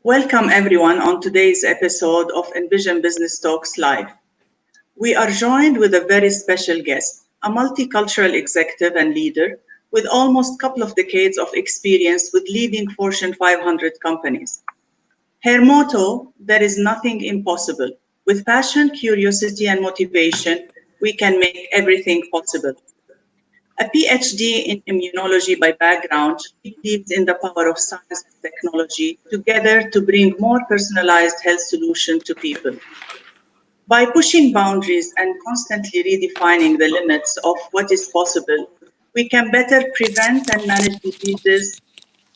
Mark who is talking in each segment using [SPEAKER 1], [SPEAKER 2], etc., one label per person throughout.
[SPEAKER 1] Welcome everyone on today's episode of Envision Business Talks Live. We are joined with a very special guest, a multicultural executive and leader with almost a couple of decades of experience with leading Fortune 500 companies. Her motto, there is nothing impossible. With passion, curiosity, and motivation, we can make everything possible. A PhD in immunology by background, she believes in the power of science and technology together to bring more personalized health solutions to people. By pushing boundaries and constantly redefining the limits of what is possible, we can better prevent and manage diseases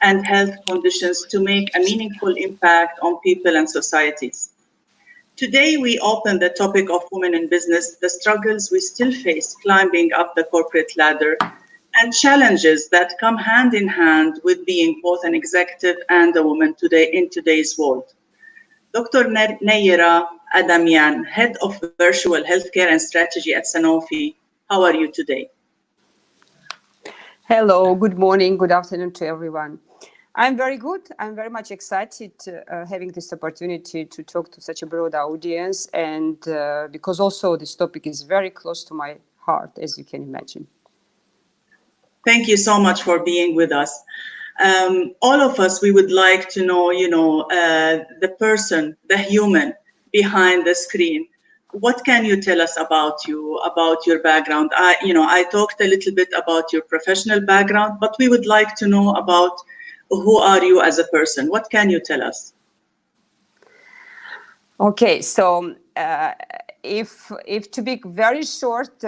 [SPEAKER 1] and health conditions to make a meaningful impact on people and societies. Today, we open the topic of women in business, the struggles we still face climbing up the corporate ladder, and challenges that come hand in hand with being both an executive and a woman today in today's world. Dr. Naira Adamyan, Head of Virtual Healthcare and Strategy at SANOFI. How are you today?
[SPEAKER 2] Hello, good morning, good afternoon to everyone. I'm very good. I'm very much excited having this opportunity to talk to such a broad audience, and because also this topic is very close to my heart, as you can imagine.
[SPEAKER 1] Thank you so much for being with us. All of us, we would like to know, the person, the human behind the screen. What can you tell us about you, about your background? I talked a little bit about your professional background, but we would like to know about who are you as a person? What can you tell us?
[SPEAKER 2] Okay, so if to be very short,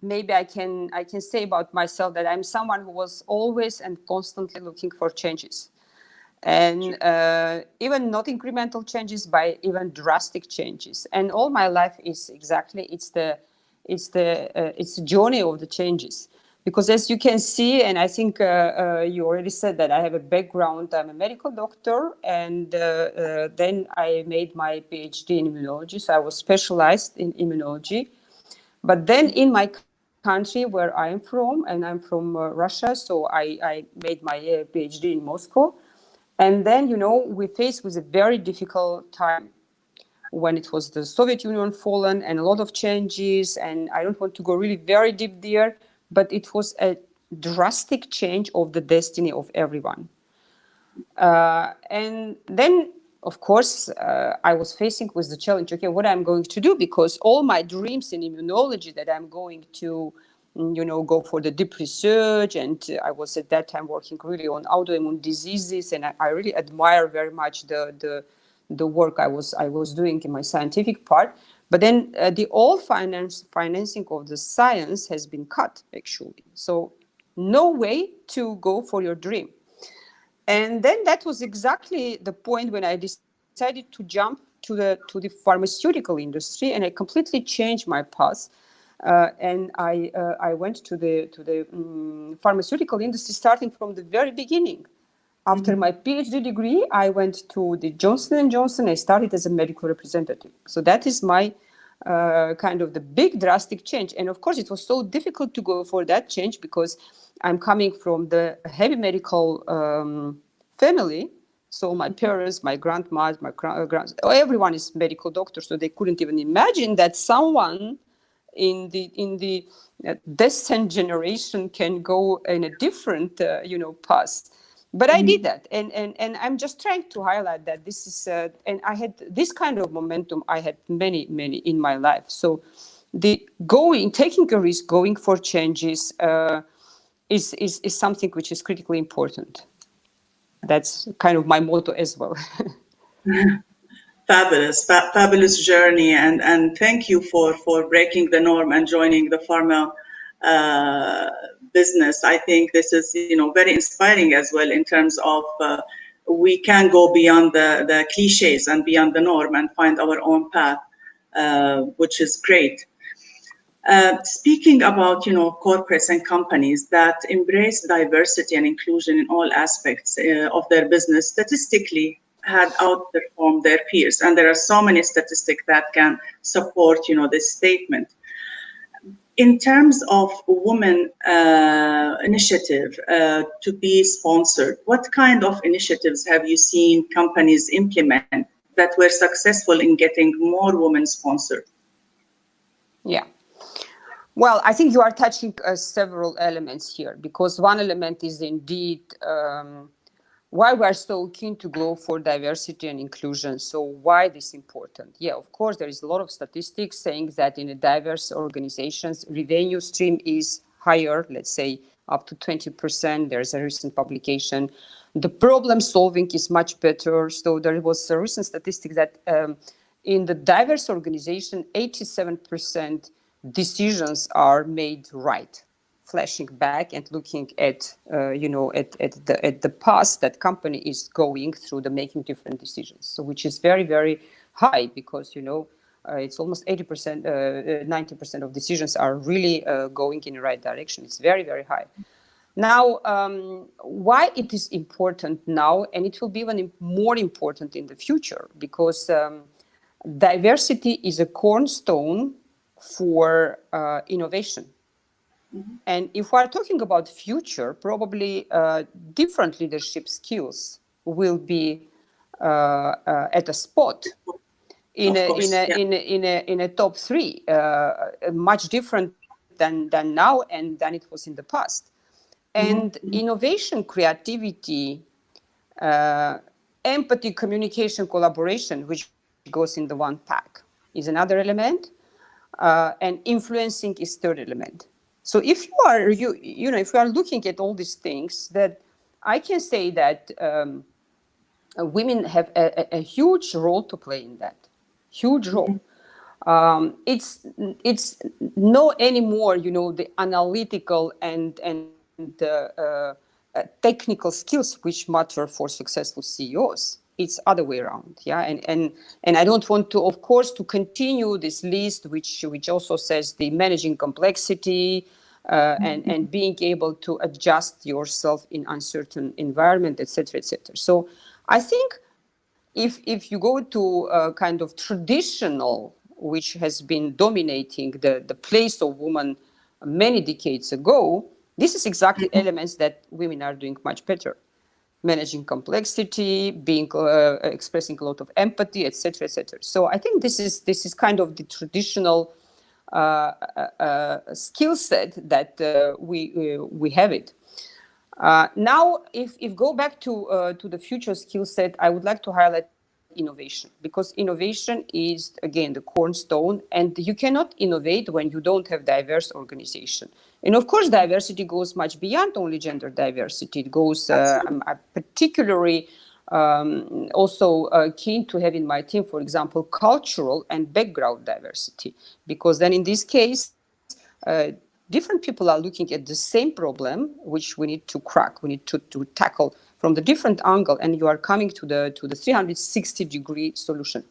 [SPEAKER 2] maybe I can say about myself that I'm someone who was always and constantly looking for changes, and even not incremental changes, by even drastic changes. And all my life is exactly it's the journey of the changes. Because as you can see, and I think you already said that I have a background, I'm a medical doctor, and then I made my PhD in immunology, so I was specialized in immunology. But then in my country where I'm from, and I'm from Russia, so I made my PhD in Moscow. And then, we faced with a very difficult time when it was the Soviet Union fallen and a lot of changes, and I don't want to go really very deep there, but it was a drastic change of the destiny of everyone. And then, of course, I was facing with the challenge, okay, what I'm going to do, because all my dreams in immunology that I'm going to, go for the deep research, and I was at that time working really on autoimmune diseases, and I really admire very much the work I was doing in my scientific part. But then the all financing of the science has been cut, actually. So no way to go for your dream. And then that was exactly the point when I decided to jump to the pharmaceutical industry, and I completely changed my path. And I went to the pharmaceutical industry starting from the very beginning. After my PhD degree, I went to the Johnson & Johnson. I started as a medical representative. So that is my kind of the big drastic change. And of course, it was so difficult to go for that change because I'm coming from the heavy medical family. So my parents, my grandma, everyone is medical doctors. So they couldn't even imagine that someone in the descent generation can go in a different, path. But I did that, and I'm just trying to highlight that this is, and I had this kind of momentum. I had many in my life. So, taking a risk, going for changes, is something which is critically important. That's kind of my motto as well.
[SPEAKER 1] Fabulous journey, and thank you for breaking the norm and joining the pharma business. I think this is very inspiring as well in terms of we can go beyond the cliches and beyond the norm and find our own path, which is great. Speaking about corporates and companies that embrace diversity and inclusion in all aspects of their business, statistically had outperformed their peers, and there are so many statistics that can support this statement. In terms of women initiative to be sponsored, what kind of initiatives have you seen companies implement that were successful in getting more women sponsored?
[SPEAKER 2] Yeah. Well, I think you are touching several elements here, because one element is indeed why we are so keen to go for diversity and inclusion. So why this is important? Yeah, of course, there is a lot of statistics saying that in a diverse organizations, revenue stream is higher, let's say up to 20%. There's a recent publication. The problem solving is much better. So there was a recent statistic that in the diverse organization, 87% decisions are made right, flashing back and looking at at the past that company is going through, the making different decisions. So which is very, very high, because it's almost 80%, 90% of decisions are really going in the right direction. It's very, very high. Now, why it is important now, and it will be even more important in the future, because diversity is a cornerstone for innovation. And if we're talking about future, probably different leadership skills will be at a spot in
[SPEAKER 1] Of
[SPEAKER 2] a in
[SPEAKER 1] course,
[SPEAKER 2] a
[SPEAKER 1] yeah.
[SPEAKER 2] in a in a, in a top three, much different than now and than it was in the past. And innovation, creativity, empathy, communication, collaboration, which goes in the one pack, is another element. And influencing is third element. So if if you are looking at all these things, that I can say that women have a huge role to play in that, huge role. It's no anymore, the analytical and technical skills which matter for successful CEOs. It's other way around, yeah. And I don't want to, of course, to continue this list, which also says the managing complexity and being able to adjust yourself in uncertain environment, etc., etc. So I think if you go to kind of traditional, which has been dominating the place of woman many decades ago, this is exactly elements that women are doing much better. Managing complexity, being expressing a lot of empathy, etc., etc. So I think this is kind of the traditional skill set that we have it. Now, if go back to the future skill set, I would like to highlight innovation, because innovation is, again, the cornerstone, and you cannot innovate when you don't have diverse organization. And of course, diversity goes much beyond only gender diversity. It goes, I'm particularly also keen to have in my team, for example, cultural and background diversity, because then in this case, different people are looking at the same problem, which we need to crack, we need to tackle from the different angle, and you are coming to the 360-degree solution.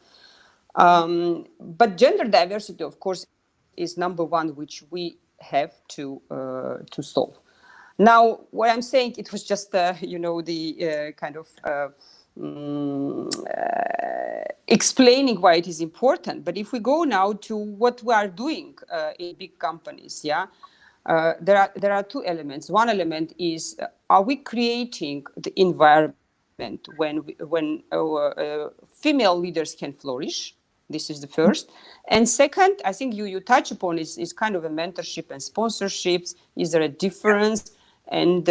[SPEAKER 2] But gender diversity, of course, is number one, which we have to solve. Now, what I'm saying, it was just the kind of explaining why it is important. But if we go now to what we are doing in big companies, yeah, there are two elements. One element is, are we creating the environment when female leaders can flourish? This is the first. And second, I think you touch upon is kind of a mentorship and sponsorships. Is there a difference? And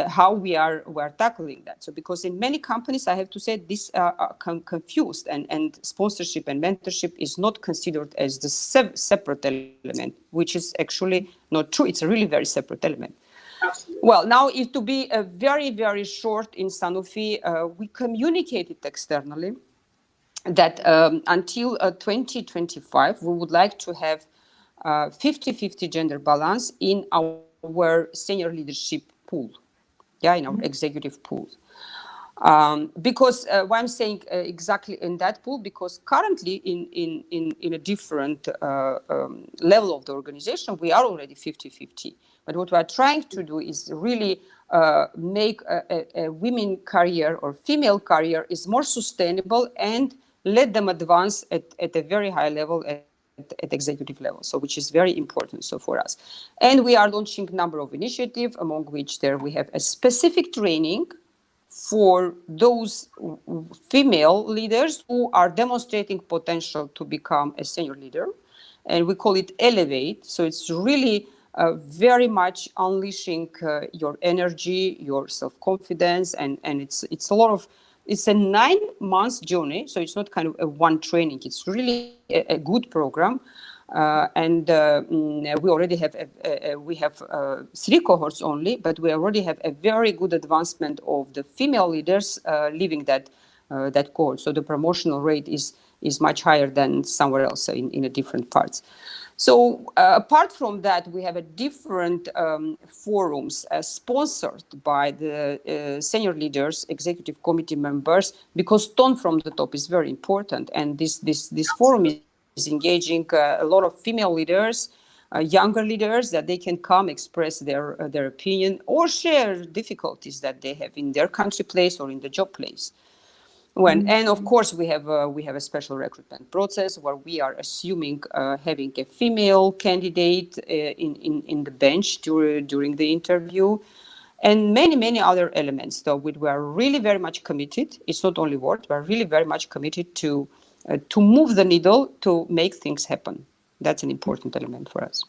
[SPEAKER 2] how we are tackling that. So because in many companies, I have to say, these are confused, and sponsorship and mentorship is not considered as the separate element, which is actually not true. It's a really very separate element.
[SPEAKER 1] Absolutely.
[SPEAKER 2] Well, now, if to be very, very short in Sanofi, we communicated externally that until 2025, we would like to have 50-50 gender balance in our senior leadership pool, yeah, in our executive pool. Because why I'm saying exactly in that pool, because currently in a different level of the organization, we are already 50-50. But what we are trying to do is really make a women career or female career is more sustainable, and let them advance at a very high level at at executive level, so which is very important so for us. And we are launching a number of initiatives, among which there we have a specific training for those female leaders who are demonstrating potential to become a senior leader. And we call it Elevate. So it's really very much unleashing your energy, your self-confidence, and it's a lot of, it's a 9 months journey. So it's not kind of a one training. It's really a good program. We already have we have 3 cohorts only, but we already have a very good advancement of the female leaders leaving that cohort. So the promotional rate is much higher than somewhere else in a different parts. So apart from that, we have a different forums sponsored by the senior leaders, executive committee members, because tone from the top is very important. And this forum is engaging a lot of female leaders, younger leaders, that they can come express their opinion or share difficulties that they have in their country place or in the job place. And of course, we have a special recruitment process where we are assuming having a female candidate in the bench during the interview, and many other elements. So we are really very much committed. It's not only words. We are really very much committed to move the needle, to make things happen. That's an important element for us.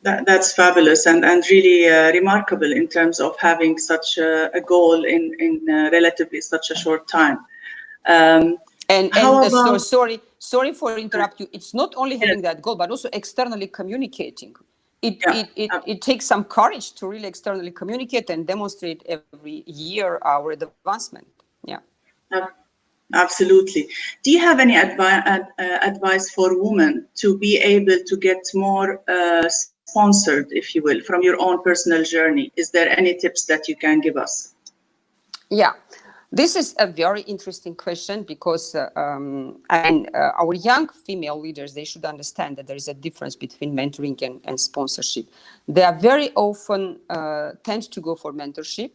[SPEAKER 1] That's fabulous and really remarkable in terms of having such a goal in relatively such a short time.
[SPEAKER 2] Sorry for interrupt you. It's not only having that goal, but also externally communicating. It takes some courage to really externally communicate and demonstrate every year our advancement. Yeah.
[SPEAKER 1] Absolutely. Do you have any advice for women to be able to get more sponsored, if you will, from your own personal journey? Is there any tips that you can give us?
[SPEAKER 2] Yeah, this is a very interesting question because our young female leaders, they should understand that there is a difference between mentoring and sponsorship. They are very often tend to go for mentorship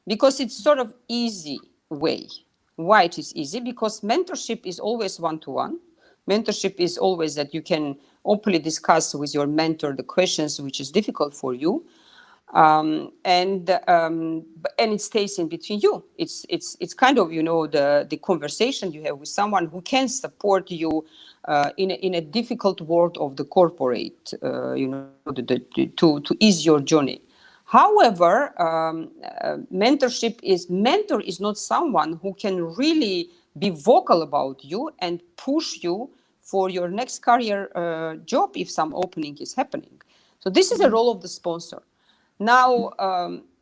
[SPEAKER 2] because it's sort of easy way. Why it is easy? Because mentorship is always one-to-one. Mentorship is always that you can openly discuss with your mentor the questions which is difficult for you, and it stays in between you. It's kind of, you know, the conversation you have with someone who can support you in a difficult world of the corporate, you know, to ease your journey. However, mentor is not someone who can really be vocal about you and push you for your next career job if some opening is happening. So this is the role of the sponsor. Now,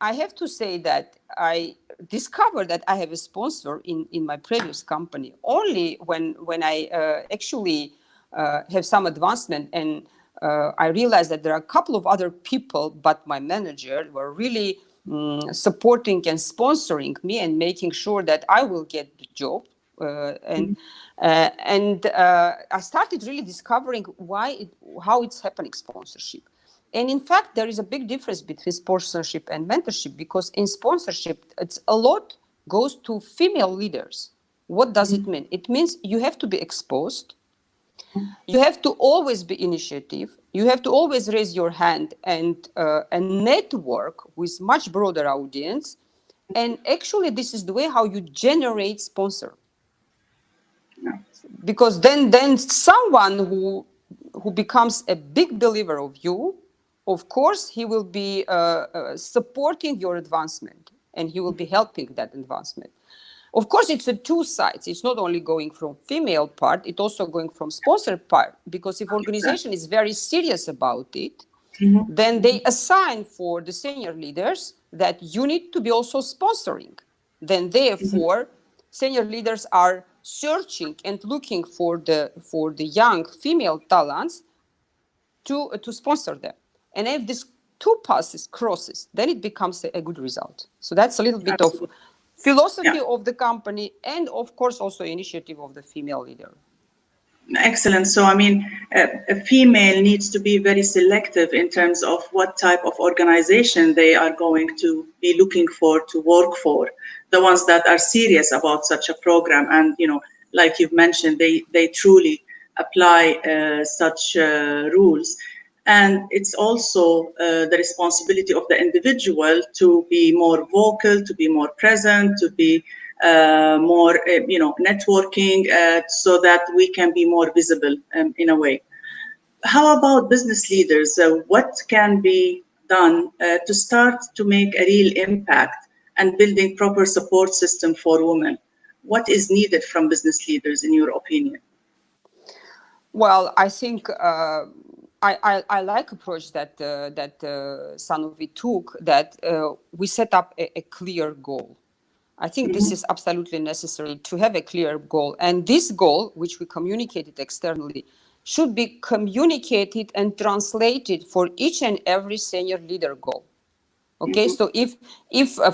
[SPEAKER 2] I have to say that I discovered that I have a sponsor in my previous company only when I actually have some advancement, and I realized that there are a couple of other people, but my manager were really supporting and sponsoring me and making sure that I will get the job. I started really discovering how it's happening, sponsorship. And in fact, there is a big difference between sponsorship and mentorship, because in sponsorship, it's a lot goes to female leaders. What does it mean? It means you have to be exposed. You have to always be initiative. You have to always raise your hand and network with much broader audience. And actually, this is the way how you generate sponsor. Because then someone who becomes a big believer of you, of course, he will be supporting your advancement, and he will be helping that advancement. Of course, it's a two sides. It's not only going from female part, it's also going from sponsor part. Because if organization is very serious about it, then they assign for the senior leaders that you need to be also sponsoring. Then therefore, senior leaders are searching and looking for the young female talents to sponsor them. And if this two passes crosses, then it becomes a good result. So that's a little bit of philosophy of the company, and of course also initiative of the female leader.
[SPEAKER 1] Excellent. So, I mean, a female needs to be very selective in terms of what type of organization they are going to be looking for to work for. The ones that are serious about such a program, and, you know, like you've mentioned, they truly apply such rules. And it's also the responsibility of the individual to be more vocal, to be more present, to be more, networking, so that we can be more visible in a way. How about business leaders? What can be done to start to make a real impact and building proper support system for women? What is needed from business leaders, in your opinion?
[SPEAKER 2] Well, I think I like approach that SANOFI took, that we set up a clear goal. I think this is absolutely necessary to have a clear goal. And this goal, which we communicated externally, should be communicated and translated for each and every senior leader goal. Okay, so if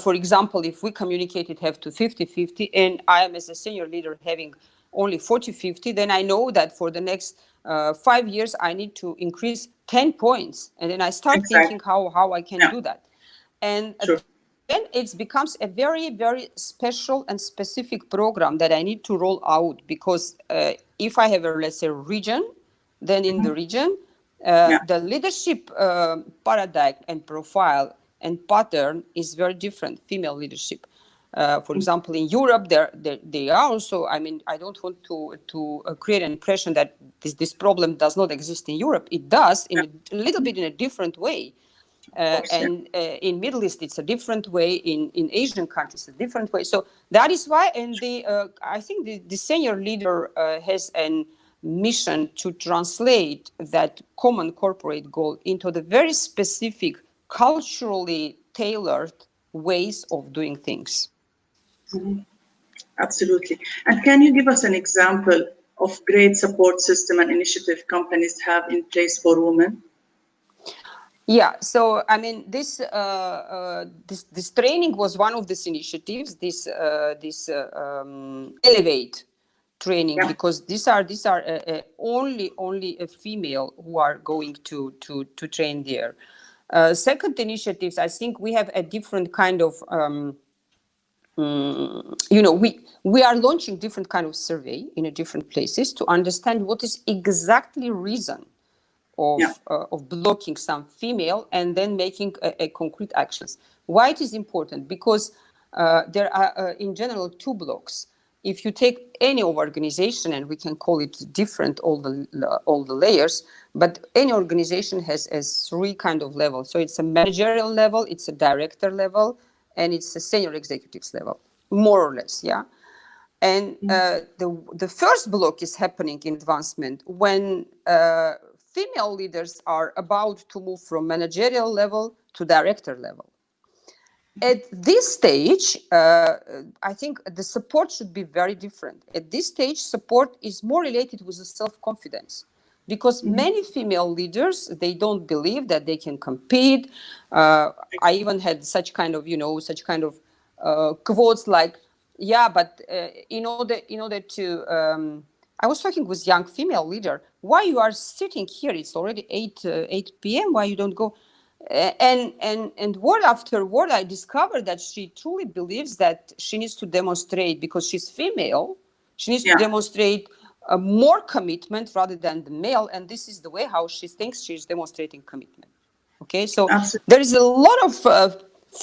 [SPEAKER 2] for example, if we communicated have to 50-50 and I am as a senior leader having only 40-50, then I know that for the next 5 years, I need to increase 10 points. And then I start thinking
[SPEAKER 1] Exactly.
[SPEAKER 2] how I can do that. And
[SPEAKER 1] Sure.
[SPEAKER 2] then it becomes a very, very special and specific program that I need to roll out, because if I have a, let's say, region, then in the region,
[SPEAKER 1] Yeah.
[SPEAKER 2] the leadership paradigm and profile and pattern is very different, female leadership. For example, in Europe, they are also, I mean, I don't want to create an impression that this problem does not exist in Europe. It does, in a little bit in a different way. And in Middle East, it's a different way. In Asian countries, a different way. So that is why, and I think the senior leader has a mission to translate that common corporate goal into the very specific, culturally tailored ways of doing things.
[SPEAKER 1] Absolutely. And can you give us an example of great support system and initiative companies have in place for women?
[SPEAKER 2] Yeah, so I mean, this training was one of these initiatives. This Elevate training,
[SPEAKER 1] Yeah.
[SPEAKER 2] because these are only a female who are going to train there. Second initiatives, I think we have a different kind of we are launching different kind of survey in a different places to understand what is exactly reason
[SPEAKER 1] Yeah.
[SPEAKER 2] of blocking some female, and then making a concrete actions. Why it is important? Because there are in general two blocks. If you take any organization, and we can call it different, all the layers, but any organization has three kind of levels. So it's a managerial level, it's a director level, and it's a senior executives level, more or less, yeah. And the first block is happening in advancement when female leaders are about to move from managerial level to director level. At this stage, I think the support should be very different. At this stage, support is more related with the self-confidence, because many female leaders, they don't believe that they can compete. I even had such kind of quotes like, yeah, but in order to I was talking with young female leader, why you are sitting here, it's already 8 p.m., why you don't go? And word after word, I discovered that she truly believes that she needs to demonstrate, because she's female, she needs to demonstrate more commitment rather than the male, and this is the way how she thinks she's demonstrating commitment. Okay, so
[SPEAKER 1] Absolutely.
[SPEAKER 2] there is a lot of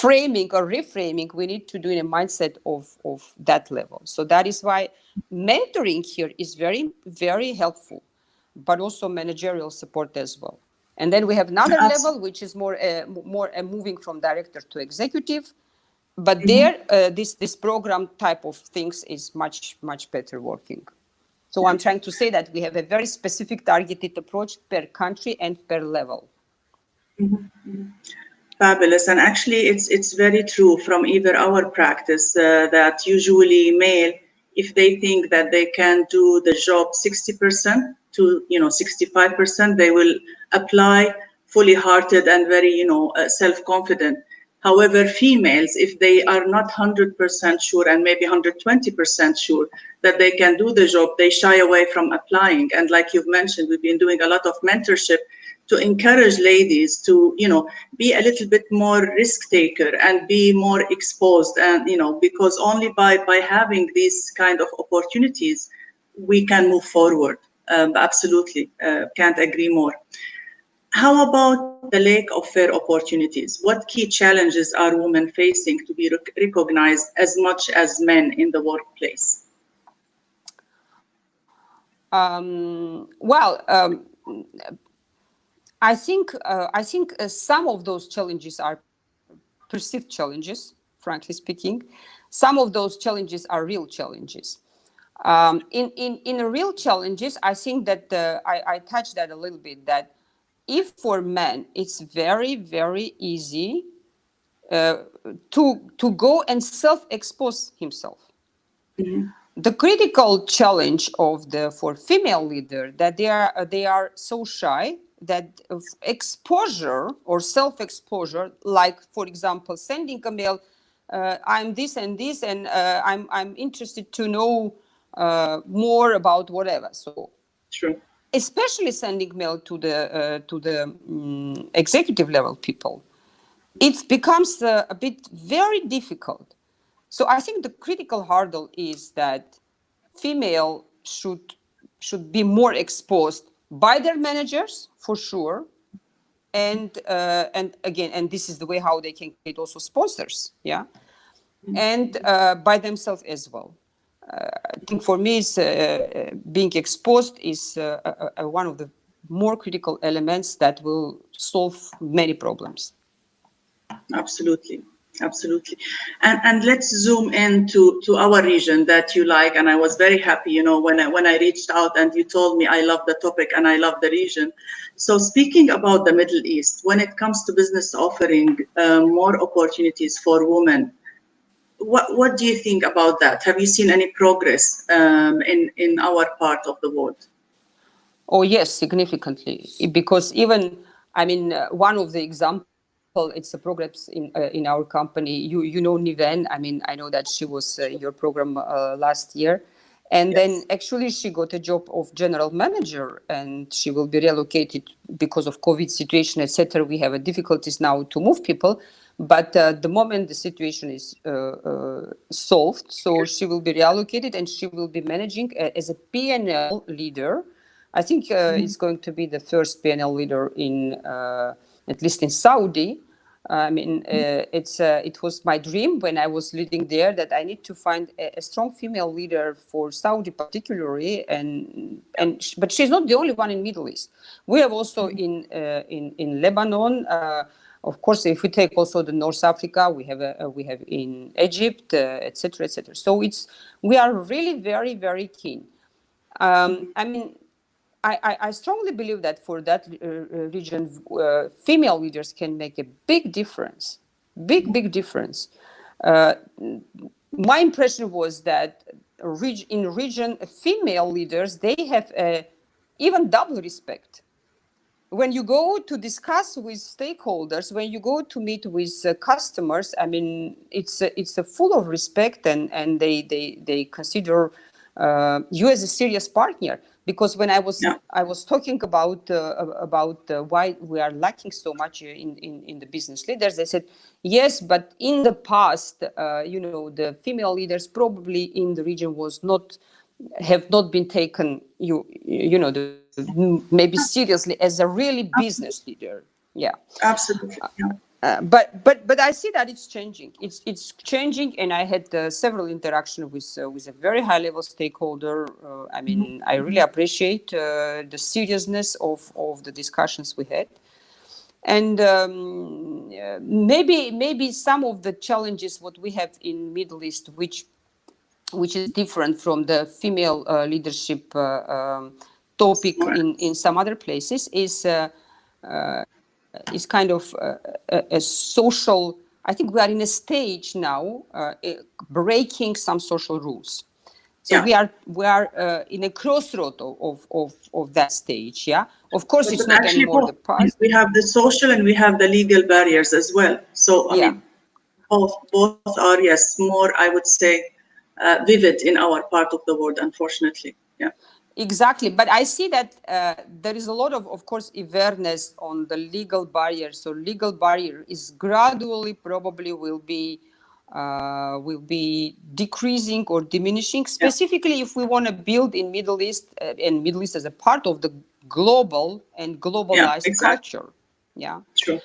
[SPEAKER 2] framing or reframing we need to do in a mindset of that level. So that is why mentoring here is very, very helpful, but also managerial support as well. And then we have another level, which is more moving from director to executive. But there, this program type of things is much, much better working. So I'm trying to say that we have a very specific targeted approach per country and per level.
[SPEAKER 1] Fabulous. And actually, it's very true from either our practice that usually male, if they think that they can do the job 60% to 65%, they will apply fully hearted and very self-confident. However, females, if they are not 100% sure and maybe 120% sure that they can do the job, they shy away from applying. And like you've mentioned, we've been doing a lot of mentorship to encourage ladies to be a little bit more risk taker and be more exposed, and because only by having these kind of opportunities we can move forward. Absolutely, can't agree more. How about the lack of fair opportunities? What key challenges are women facing to be recognized as much as men in the workplace?
[SPEAKER 2] Well, I think some of those challenges are perceived challenges, frankly speaking. Some of those challenges are real challenges. In real challenges, I think that I touched that a little bit. That if for men it's very very easy to go and self-expose himself.
[SPEAKER 1] Mhm.
[SPEAKER 2] The critical challenge of the for female leader that they are so shy that of exposure or self-exposure, like for example sending a mail, I'm this and this, and I'm interested to know more about whatever. So
[SPEAKER 1] True.
[SPEAKER 2] especially sending mail to the executive level people, it becomes a bit very difficult. So I think the critical hurdle is that female should be more exposed by their managers for sure, and again, and this is the way how they can create also sponsors, yeah, and by themselves as well. I think for me, is being exposed is one of the more critical elements that will solve many problems.
[SPEAKER 1] Absolutely. Absolutely. And let's zoom in to our region that you like. And I was very happy, when I reached out and you told me I love the topic and I love the region. So speaking about the Middle East, when it comes to business offering more opportunities for women, what do you think about that? Have you seen any progress in our part of the world?
[SPEAKER 2] Oh yes, significantly. Because even, I mean, one of the example, it's a progress in our company. You know Niven. I mean, I know that she was in your program last year, and then
[SPEAKER 1] Yes.
[SPEAKER 2] actually she got a job of general manager, and she will be relocated because of COVID situation, etc. We have difficulties now to move people, but the moment the situation is solved, so she will be reallocated and she will be managing as a PNL leader. I think it's going to be the first PNL leader in, at least in Saudi. I mean, it was my dream when I was leading there that I need to find a strong female leader for Saudi particularly, but she's not the only one in Middle East. We have also in Lebanon. Of course, if we take also the North Africa, we have in Egypt, etc., etc. So we are really very very keen. I mean, I strongly believe that for that region, female leaders can make a big difference, big difference. Uh, my impression was that in region, female leaders, they have even double respect. When you go to discuss with stakeholders, when you go to meet with customers, I mean, it's a full of respect, and they consider you as a serious partner. Because when
[SPEAKER 1] Yeah.
[SPEAKER 2] I was talking about why we are lacking so much in the business leaders, they said yes, but in the past, the female leaders probably in the region have not been taken maybe seriously as a really business leader. Yeah.
[SPEAKER 1] Absolutely. Yeah.
[SPEAKER 2] But I see that it's changing. It's changing, and I had several interactions with a very high level stakeholder. I mean, I really appreciate the seriousness of the discussions we had, and maybe some of the challenges what we have in Middle East, which is different from the female leadership topic
[SPEAKER 1] More.
[SPEAKER 2] in some other places, is kind of a social. I think we are in a stage now breaking some social rules. So
[SPEAKER 1] Yeah.
[SPEAKER 2] we are in a crossroad of that stage. Yeah, of course
[SPEAKER 1] But
[SPEAKER 2] it's not
[SPEAKER 1] actually,
[SPEAKER 2] anymore the
[SPEAKER 1] both.
[SPEAKER 2] past.
[SPEAKER 1] We have the social and we have the legal barriers as well. So, I
[SPEAKER 2] Yeah.
[SPEAKER 1] mean, both are, yes, more, I would say, vivid in our part of the world, unfortunately. Yeah.
[SPEAKER 2] Exactly, but I see that there is a lot of course, awareness on the legal barrier. So legal barrier is gradually probably will be will be decreasing or diminishing, specifically if we want to build in Middle East and Middle East as a part of the global and globalized culture. Yeah.
[SPEAKER 1] True.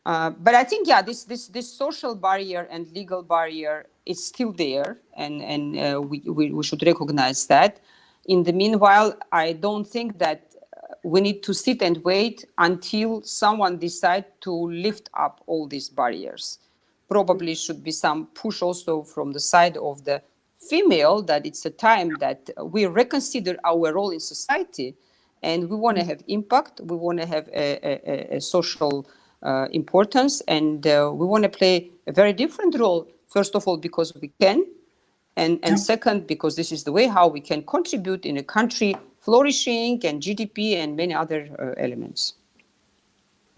[SPEAKER 2] But I think, this social barrier and legal barrier is still there, and we should recognize that. In the meanwhile, I don't think that we need to sit and wait until someone decides to lift up all these barriers. Probably should be some push also from the side of the female, that it's a time that we reconsider our role in society, and we want to have impact, we want to have a social importance, and we want to play a very different role, first of all because we can, and second because this is the way how we can contribute in a country flourishing and GDP and many other elements.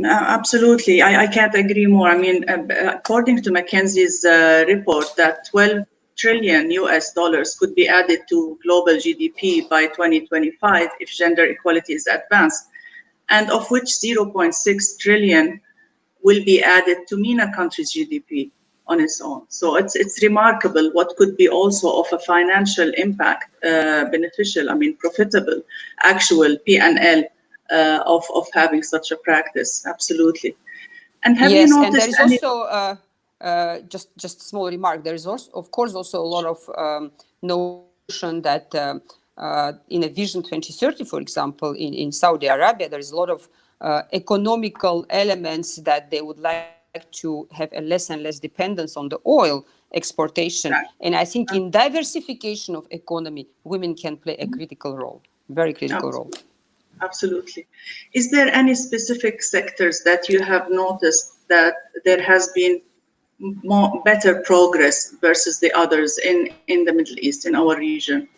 [SPEAKER 1] Absolutely, I can't agree more. I mean, according to McKinsey's report, that 12 trillion US dollars could be added to global GDP by 2025 if gender equality is advanced, and of which 0.6 trillion will be added to MENA countries' GDP on its own. So it's remarkable what could be also of a financial impact, beneficial, I mean, profitable, actual P&L of having such a practice. Absolutely. And have you noticed?
[SPEAKER 2] And there is also just a small remark. There is also, of course, also a lot of notion that in a Vision 2030, for example, in Saudi Arabia, there is a lot of economical elements that they would like to have a less and less dependence on the oil exportation. Right. And I think in diversification of economy, women can play a critical role, very critical role.
[SPEAKER 1] Absolutely. Is there any specific sectors that you have noticed that there has been better progress versus the others in the Middle East, in our region?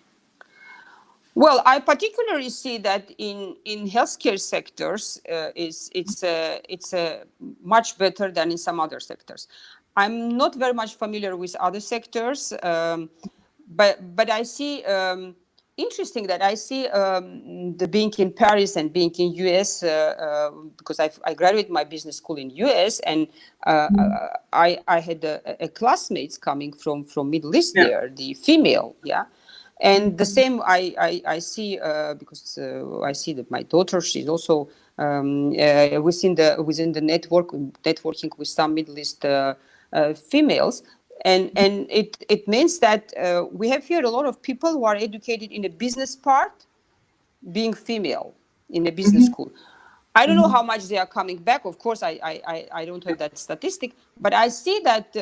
[SPEAKER 2] Well, I particularly see that in healthcare sectors, it's much better than in some other sectors. I'm not very much familiar with other sectors, but I see interesting that I see the being in Paris and being in US because I graduated my business school in US, and I had a classmates coming from Middle East there, the female, and the same I see because I see that my daughter, she's also within the networking with some Middle East females. And it means that we have here a lot of people who are educated in a business part, being female in a business school. I don't know how much they are coming back. Of course, I don't have that statistic, but I see that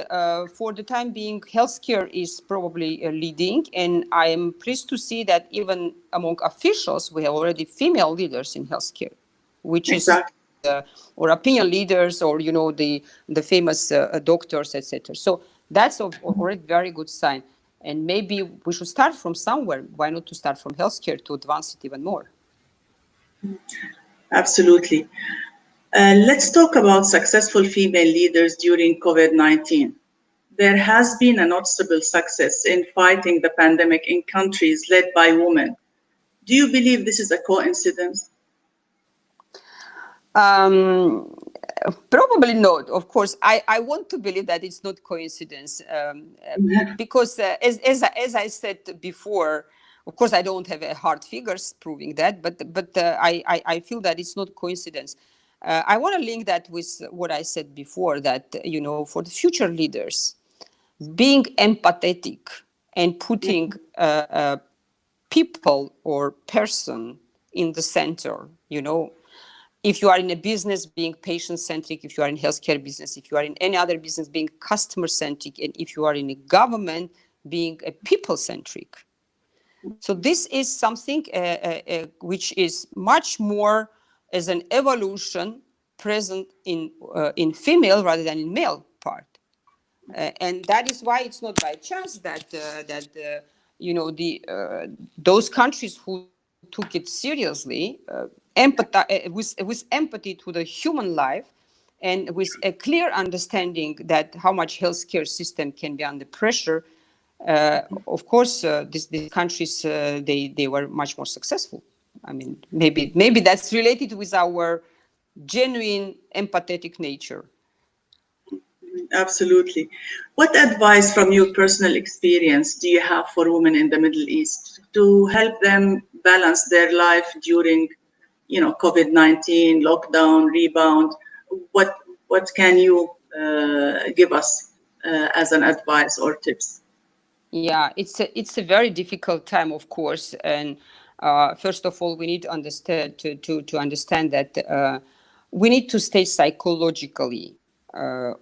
[SPEAKER 2] for the time being, healthcare is probably leading, and I am pleased to see that even among officials, we have already female leaders in healthcare, which is or opinion leaders, or the famous doctors, etc. So that's already very good sign, and maybe we should start from somewhere. Why not to start from healthcare to advance it even more?
[SPEAKER 1] Absolutely. Let's talk about successful female leaders during COVID-19. There has been a noticeable success in fighting the pandemic in countries led by women. Do you believe this is a coincidence?
[SPEAKER 2] Probably not. Of course, I want to believe that it's not coincidence because as I said before, of course, I don't have hard figures proving that, but I feel that it's not coincidence. I want to link that with what I said before, that for the future leaders, being empathetic and putting people or person in the center, if you are in a business, being patient-centric, if you are in healthcare business, if you are in any other business, being customer-centric, and if you are in a government, being a people-centric. So this is something which is much more as an evolution present in female rather than in male part. And that is why it's not by chance that those countries who took it seriously, with empathy to the human life, and with a clear understanding that how much healthcare system can be under pressure, of course, these countries they were much more successful. I mean, maybe that's related with our genuine empathetic nature.
[SPEAKER 1] Absolutely. What advice from your personal experience do you have for women in the Middle East to help them balance their life during, COVID-19, lockdown, rebound? What what can you give us as an advice or tips?
[SPEAKER 2] Yeah, it's a very difficult time, of course, and first of all, we need to understand to understand that we need to stay psychologically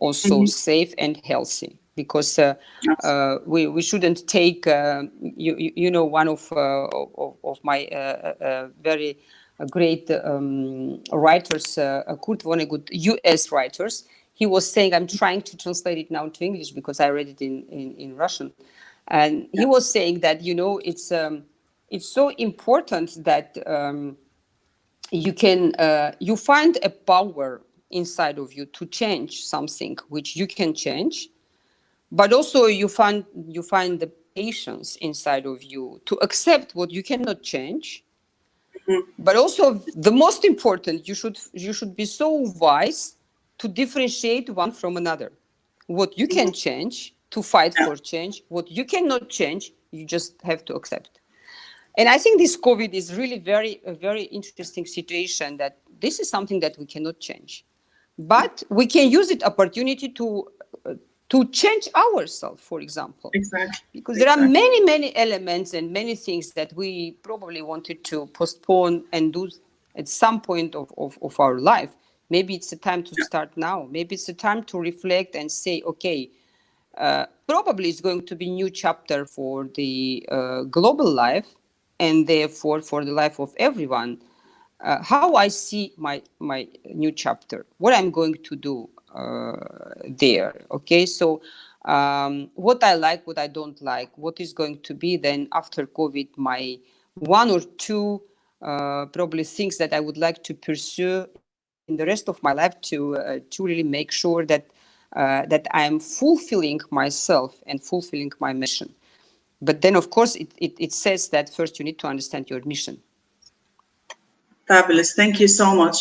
[SPEAKER 2] also
[SPEAKER 1] Mhm.
[SPEAKER 2] safe and healthy, because we shouldn't take one of my very great writers, Kurt Vonnegut, U.S. writers. He was saying, I'm trying to translate it now to English because I read it in Russian. And he
[SPEAKER 1] Yeah.
[SPEAKER 2] was saying that, it's so important that you find a power inside of you to change something which you can change, but also you find the patience inside of you to accept what you cannot change.
[SPEAKER 1] Mhm.
[SPEAKER 2] But also, the most important, you should be so wise to differentiate one from another. What you can
[SPEAKER 1] Mhm.
[SPEAKER 2] change, to fight
[SPEAKER 1] Yeah.
[SPEAKER 2] for change. What you cannot change, you just have to accept. And I think this COVID is really a very interesting situation, that this is something that we cannot change,
[SPEAKER 1] Yeah.
[SPEAKER 2] but we can use it opportunity to change ourselves, for example,
[SPEAKER 1] Exactly.
[SPEAKER 2] because there are
[SPEAKER 1] Exactly.
[SPEAKER 2] many elements and many things that we probably wanted to postpone and do at some point of our life. Maybe it's a time to
[SPEAKER 1] Yeah.
[SPEAKER 2] start now. Maybe it's a time to reflect and say, okay, probably it's going to be new chapter for the global life, and therefore for the life of everyone. How I see my new chapter, what I'm going to do there. Okay, so what I like, what I don't like, what is going to be then after COVID, my one or two probably things that I would like to pursue in the rest of my life to really make sure that I am fulfilling myself and fulfilling my mission. But then, of course, it says that first you need to understand your mission.
[SPEAKER 1] Fabulous. Thank you so much.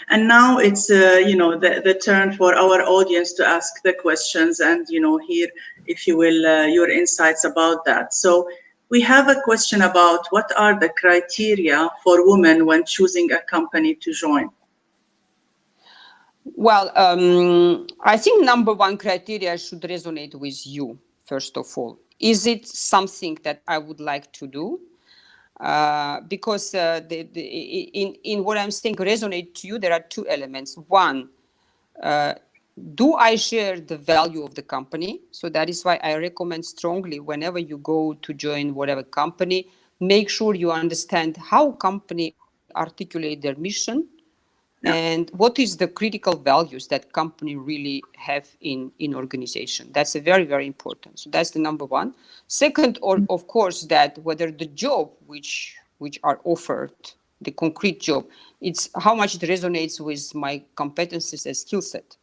[SPEAKER 1] And now it's the turn for our audience to ask the questions and hear, if you will, your insights about that. So we have a question about what are the criteria for women when choosing a company to join.
[SPEAKER 2] Well, I think number one criteria should resonate with you, first of all. Is it something that I would like to do? Because in what I'm saying resonate to you, there are two elements. One, uh, do I share the value of the company? So that is why I recommend strongly, whenever you go to join whatever company, make sure you understand how company articulate their mission,
[SPEAKER 1] Yeah.
[SPEAKER 2] and what is the critical values that company really have in organization. That's a very, very important. So that's the number one. Second, or of course, that whether the job which are offered, the concrete job, it's how much it resonates with my competencies and skill set.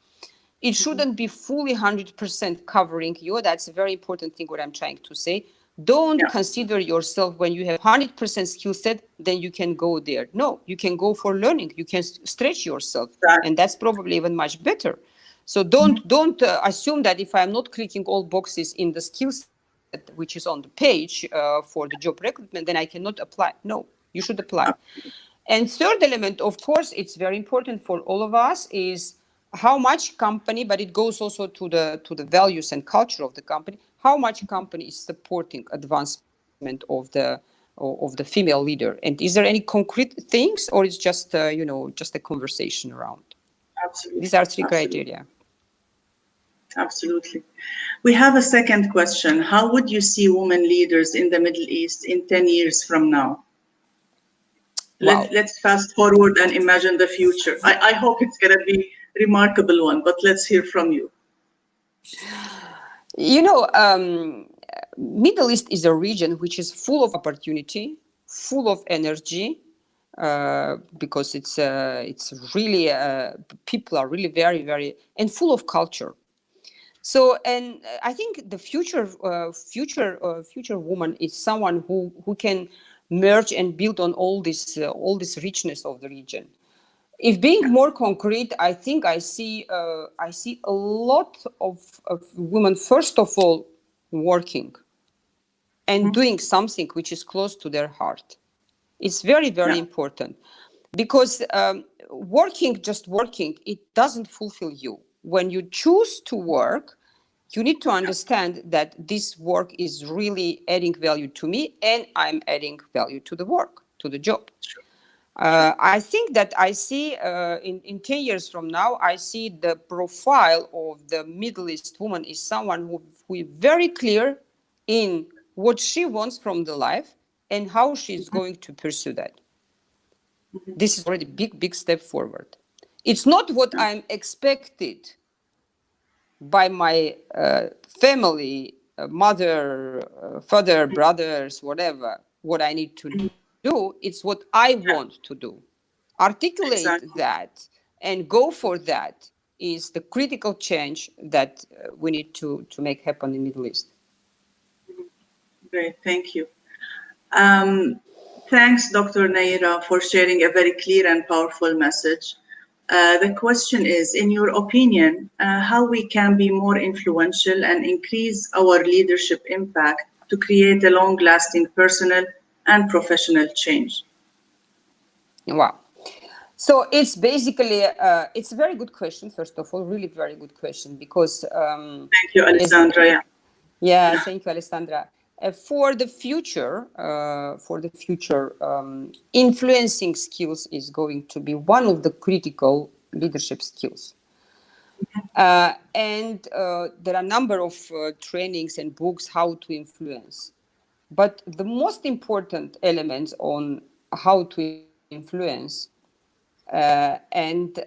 [SPEAKER 2] It shouldn't be fully 100% covering you. That's a very important thing what I'm trying to say. Don't
[SPEAKER 1] Yeah.
[SPEAKER 2] consider yourself when you have 100% skill set, then you can go there. No, you can go for learning. You can stretch yourself, and
[SPEAKER 1] Exactly.
[SPEAKER 2] that's probably even much better. So
[SPEAKER 1] Mhm.
[SPEAKER 2] don't assume that if I'm not clicking all boxes in the skill set which is on the page for the job recruitment, then I cannot apply. No, you should apply. And third element, of course, it's very important for all of us, is how much company, but it goes also to the values and culture of the company, how much company is supporting advancement of the female leader. And is there any concrete things, or it's just a conversation around? These
[SPEAKER 1] Absolutely.
[SPEAKER 2] are three
[SPEAKER 1] Absolutely.
[SPEAKER 2] criteria.
[SPEAKER 1] Absolutely. We have a second question. How would you see women leaders in the Middle East in 10 years from now?
[SPEAKER 2] Wow.
[SPEAKER 1] Let's fast forward and imagine the future. I hope it's going to be a remarkable one, but let's hear from you.
[SPEAKER 2] You know, Middle East is a region which is full of opportunity, full of energy, because it's really people are really very, very, and full of culture. So, and I think the future woman is someone who can merge and build on all this richness of the region. if being more concrete, I think I see a lot of women, first of all, working and doing something which is close to their heart. It's very, very important, because just working, it doesn't fulfill you. When you choose to work, you need to understand that this work is really adding value to me, and I'm adding value to the work, to the job. I think that I see in 10 years from now, I see the profile of the Middle East woman is someone who is very clear in what she wants from the life and how she's going to pursue that. This is already big step forward. It's not what I'm expected by my family, mother, father, brothers, whatever, what I need to do. It's what I want to do. Articulate
[SPEAKER 1] Exactly.
[SPEAKER 2] that and go for that is the critical change that we need to make happen in Middle East.
[SPEAKER 1] Great, thank you. Thanks, Dr. Naira, for sharing a very clear and powerful message. The question is, in your opinion, how we can be more influential and increase our leadership impact to create a long-lasting personal and professional change?
[SPEAKER 2] Wow. So it's basically, it's a very good question, first of all, really very good question, because...
[SPEAKER 1] Thank you, Alessandra.
[SPEAKER 2] Yeah, thank you, Alessandra. For the future, influencing skills is going to be one of the critical leadership skills. And there are a number of trainings and books how to influence. But the most important elements on how to influence and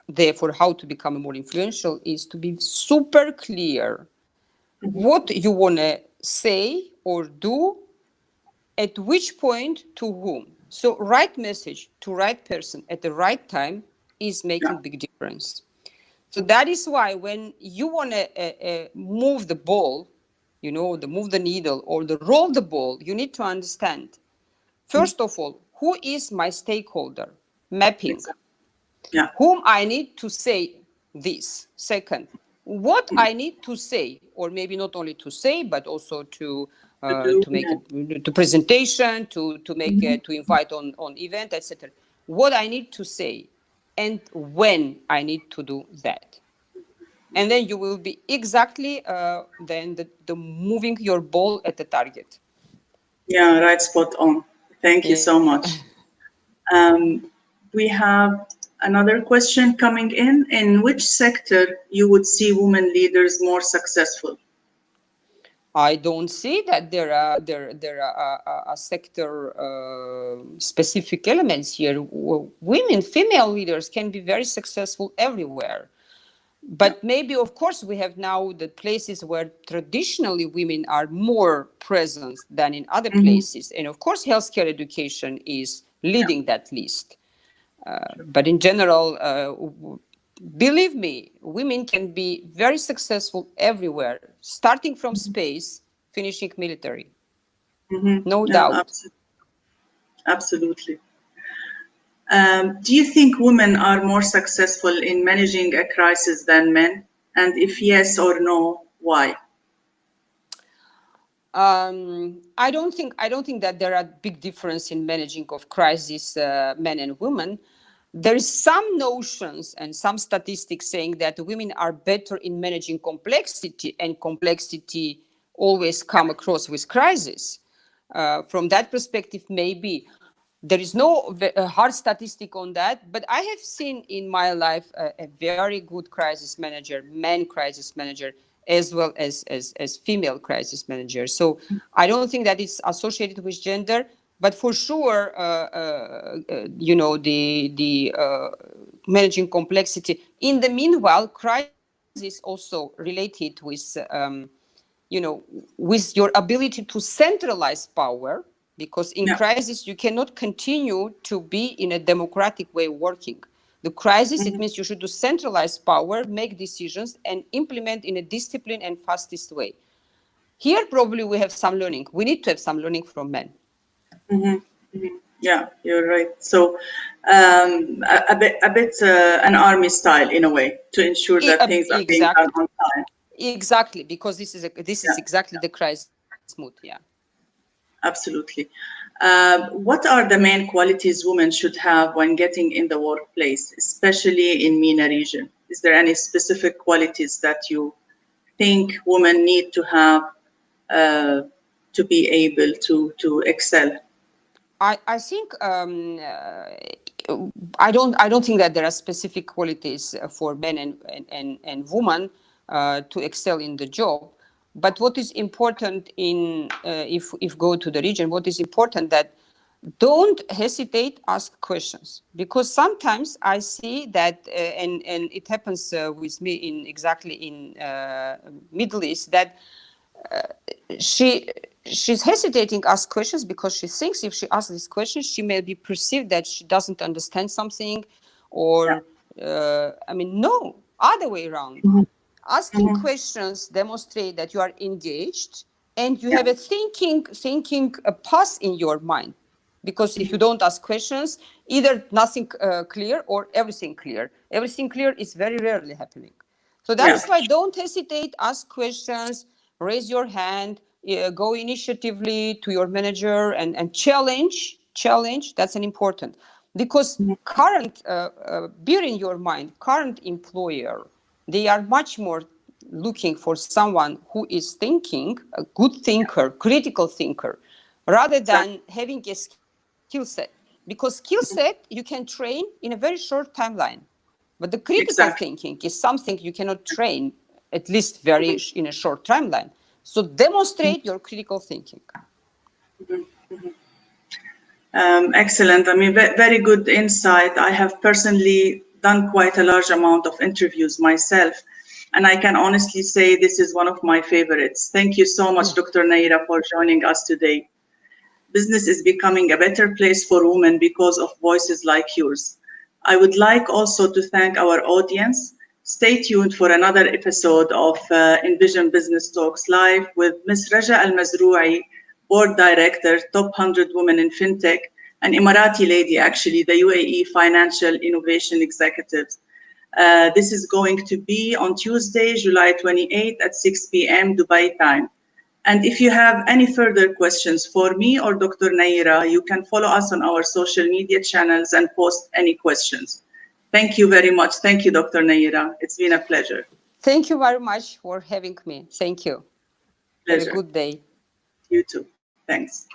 [SPEAKER 2] therefore how to become more influential is to be super clear what you want to say or do, at which point, to whom. So right message to right person at the right time is making big difference. So that is why when you want to move the ball, move the needle or the roll the ball, you need to understand, first of all, who is my stakeholder? Mapping.
[SPEAKER 1] Exactly. Yeah.
[SPEAKER 2] Whom I need to say this. Second, what I need to say, or maybe not only to say, but also to make to presentation, to make to invite on event, etc. What I need to say, and when I need to do that, and then you will be exactly then the moving your ball at the target.
[SPEAKER 1] Yeah, right, spot on. Thank you so much. We have another question coming in. In which sector you would see women leaders more successful?
[SPEAKER 2] I don't see that there are sector specific elements here. Women, female leaders can be very successful everywhere. But maybe, of course, we have now the places where traditionally women are more present than in other places. And of course, healthcare education is leading that list. But in general, believe me, women can be very successful everywhere, starting from space, finishing military. No doubt.
[SPEAKER 1] Absolutely. Do you think women are more successful in managing a crisis than men? And if yes or no, why?
[SPEAKER 2] I don't think that there are big difference in managing of crisis, men and women. There is some notions and some statistics saying that women are better in managing complexity, and complexity always come across with crisis. From that perspective, maybe there is no hard statistic on that, but I have seen in my life a very good crisis manager, man crisis manager, as well as female crisis manager. So I don't think that it's associated with gender, but for sure, the managing complexity. In the meanwhile, crisis also related with your ability to centralize power, because in crisis you cannot continue to be in a democratic way working. The crisis, it means you should do centralize power, make decisions, and implement in a disciplined and fastest way. Here, probably we have some learning. We need to have some learning from men.
[SPEAKER 1] Yeah, you're right. So, a bit an army style in a way to ensure that things are being done
[SPEAKER 2] Exactly,
[SPEAKER 1] on time.
[SPEAKER 2] exactly, because this is
[SPEAKER 1] Yeah,
[SPEAKER 2] exactly the crisis mood. Yeah.
[SPEAKER 1] absolutely. What are the main qualities women should have when getting in the workplace, especially in MENA region? Is there any specific qualities that you think women need to have uh, to be able to excel?
[SPEAKER 2] I think I don't think that there are specific qualities for men and women to excel in the job. But what is important in if go to the region, what is important that don't hesitate, ask questions, because sometimes I see that and it happens with me in exactly in Middle East, that she she's hesitating ask questions because she thinks if she asks these questions she may be perceived that she doesn't understand something,
[SPEAKER 1] Yeah.
[SPEAKER 2] or I mean, no, other way around. Asking
[SPEAKER 1] Mhm.
[SPEAKER 2] questions demonstrate that you are engaged and you
[SPEAKER 1] Yeah.
[SPEAKER 2] have a thinking a path in your mind, because if you don't ask questions, either nothing clear or everything clear is very rarely happening. So that
[SPEAKER 1] Yeah.
[SPEAKER 2] is why don't hesitate, ask questions, raise your hand, go initiatively to your manager and challenge. That's an important, because current bear in your mind, current employer, they are much more looking for someone who is thinking, a good thinker, critical thinker, rather
[SPEAKER 1] Exactly.
[SPEAKER 2] than having a skill set. Because skill set you can train in a very short timeline. But the critical
[SPEAKER 1] Exactly.
[SPEAKER 2] thinking is something you cannot train, at least very in a short timeline. So demonstrate your critical thinking.
[SPEAKER 1] Excellent. I mean, very good insight. I have personally done quite a large amount of interviews myself, and I can honestly say this is one of my favorites. Thank you so much, Dr. Naira, for joining us today. Business is becoming a better place for women because of voices like yours. I would like also to thank our audience. Stay tuned for another episode of Envision Business Talks Live with Ms. Raja Al Mazroui, Board Director, Top 100 Women in FinTech, an Emirati lady, actually, the UAE Financial Innovation Executive. This is going to be on Tuesday, July 28th at 6 p.m. Dubai time. And if you have any further questions for me or Dr. Naira, you can follow us on our social media channels and post any questions. Thank you very much. Thank you, Dr. Naira. It's been a pleasure.
[SPEAKER 2] Thank you very much for having me. Thank you. Have a
[SPEAKER 1] Pleasure.
[SPEAKER 2] good day.
[SPEAKER 1] You too. Thanks.